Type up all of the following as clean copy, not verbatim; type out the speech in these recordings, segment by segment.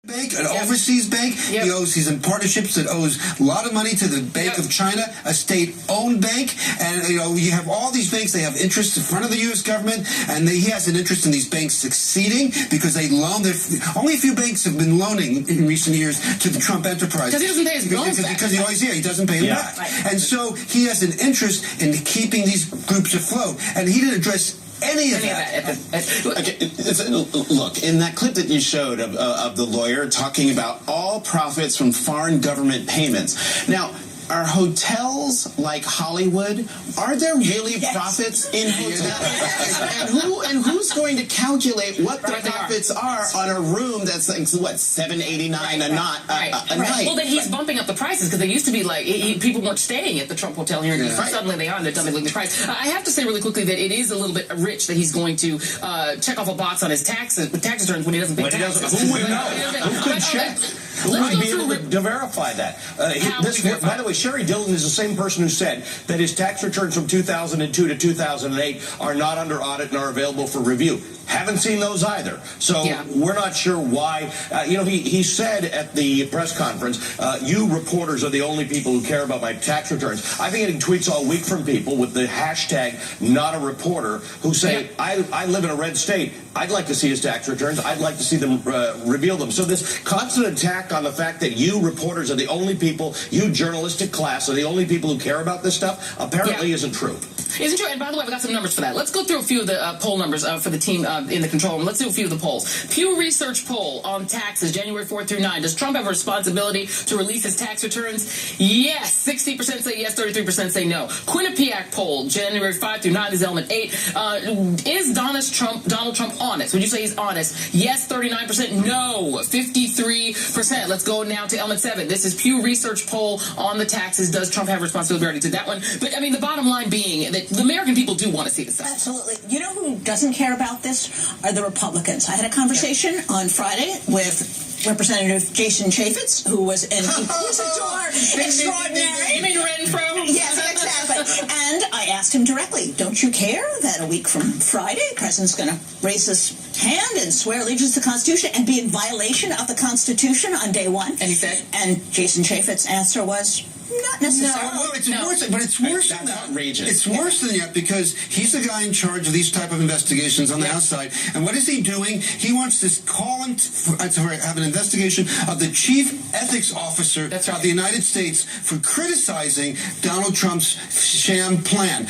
Bank, an overseas bank. He owes, he's in partnerships that owes a lot of money to the Bank of China, a state-owned bank. And, you have all these banks, they have interests in front of the U.S. government, and he has an interest in these banks succeeding because they loan. Only a few banks have been loaning in recent years to the Trump enterprise. Because he doesn't pay his loans back. Because he doesn't pay them back. Right. And so he has an interest in keeping these groups afloat. And he didn't address any of that. Look, in that clip that you showed of the lawyer talking about all profits from foreign government payments. Now, are hotels like Hollywood? Are there really profits in hotels? and who's going to calculate what the profits are on a room that's like what, $7.89 a night? Well, then he's bumping up the prices because they used to be like people weren't staying at the Trump Hotel here in DC. Suddenly they are, and they're doubling the price. I have to say really quickly that it is a little bit rich that he's going to check off a box on his tax returns when he doesn't pay taxes. Who would know? Who could check? Who would be able to verify that? By the way, Sherry Dillon is the same person who said that his tax returns from 2002 to 2008 are not under audit and are available for review. Haven't seen those either. So we're not sure why. He said at the press conference, you reporters are the only people who care about my tax returns. I've been getting tweets all week from people with the hashtag not a reporter who say, I live in a red state. I'd like to see his tax returns. I'd like to see them reveal them. So this constant attack on the fact that you reporters are the only people, you journalistic class are the only people who care about this stuff apparently isn't true. Isn't true. And by the way, I've got some numbers for that. Let's go through a few of the poll numbers for the team in the control room. Let's do a few of the polls. Pew Research poll on taxes, January 4th through 9. Does Trump have a responsibility to release his tax returns? Yes. 60% say yes, 33% say no. Quinnipiac poll, January 5 through 9, is element 8. Is Donald Trump honest? Would you say he's honest? Yes, 39%. No, 53%. Let's go now to element 7. This is Pew Research poll on the taxes. Does Trump have a responsibility? We already did that one. But, I mean, the bottom line being that the American people do want to see this stuff. Absolutely. You know who doesn't care about this are the Republicans. I had a conversation on Friday with Representative Jason Chaffetz, who was an inquisitor extraordinary. You mean Renfro? Yes, exactly. And I asked him directly, don't you care that a week from Friday, the president's going to raise his hand and swear allegiance to the Constitution and be in violation of the Constitution on day one? And he said? And Jason Chaffetz's answer was, not necessarily. No, it's worse, but it's worse than that. Outrageous. It's worse than that because he's the guy in charge of these type of investigations on the outside. And what is he doing? He wants to call him to have an investigation of the chief ethics officer of the United States for criticizing Donald Trump's sham plan.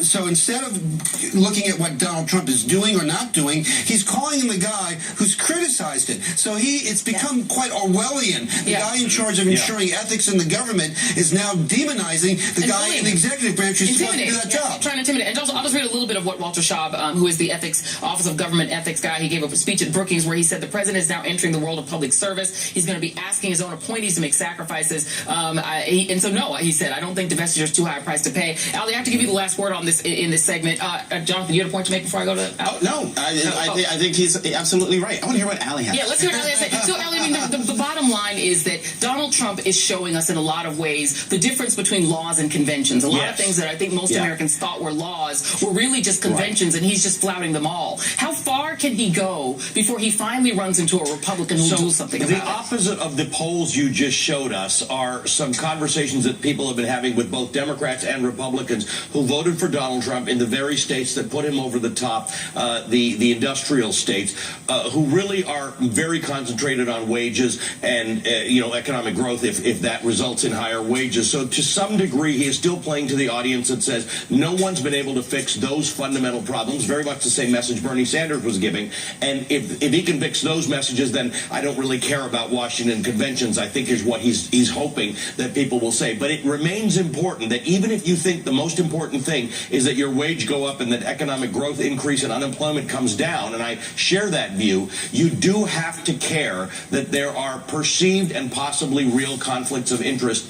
So instead of looking at what Donald Trump is doing or not doing, he's calling him the guy who's criticized it. So it's become quite Orwellian. The guy in charge of ensuring ethics in the government is now demonizing the guy in the executive branch who's supposed to do that job. Trying to intimidate. And also, I'll just read a little bit of what Walter Schaub, who is the Office of Government Ethics guy, he gave a speech at Brookings where he said the president is now entering the world of public service. He's going to be asking his own appointees to make sacrifices. And so, no, he said, I don't think divestiture is too high a price to pay. Ali, I have to give you the last word on this in this segment. Jonathan, you had a point to make before I go to Ali? I think he's absolutely right. I want to hear what Ali has. Yeah, let's hear what Ali has to say. So, Ali, I mean, the bottom line is that Donald Trump is showing us in a lot of ways the difference between laws and conventions. A lot of things that I think most Americans thought were laws were really just conventions, and he's just flouting them all. How far can he go before he finally runs into a Republican who will do something about it? The opposite of the polls you just showed us are some conversations that people have been having with both Democrats and Republicans who voted for Donald Trump in the very states that put him over the top, the industrial states, who really are very concentrated on wages and economic growth if that results in higher wages. So to some degree, he is still playing to the audience that says no one's been able to fix those fundamental problems, very much the same message Bernie Sanders was giving. And if he can fix those messages, then I don't really care about Washington conventions, I think is what he's hoping that people will say. But it remains important that even if you think the most important thing is that your wage go up and that economic growth increase and unemployment comes down, and I share that view, you do have to care that there are perceived and possibly real conflicts of interest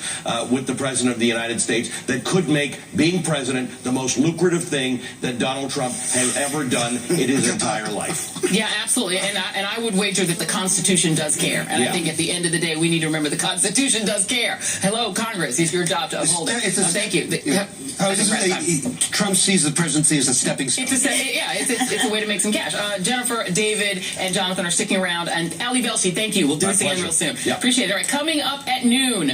with the President of the United States that could make being president the most lucrative thing that Donald Trump has ever done in his entire life. Yeah, absolutely. And I would wager that the Constitution does care. And I think at the end of the day, we need to remember the Constitution does care. Hello, Congress. It's your job to uphold it. Thank you. Trump sees the presidency as a stepping stone. It's a way to make some cash. Jennifer, David, and Jonathan are sticking around. And Ali Velshi, thank you. We'll do this again real soon. Yeah. Appreciate it. All right, coming up at noon.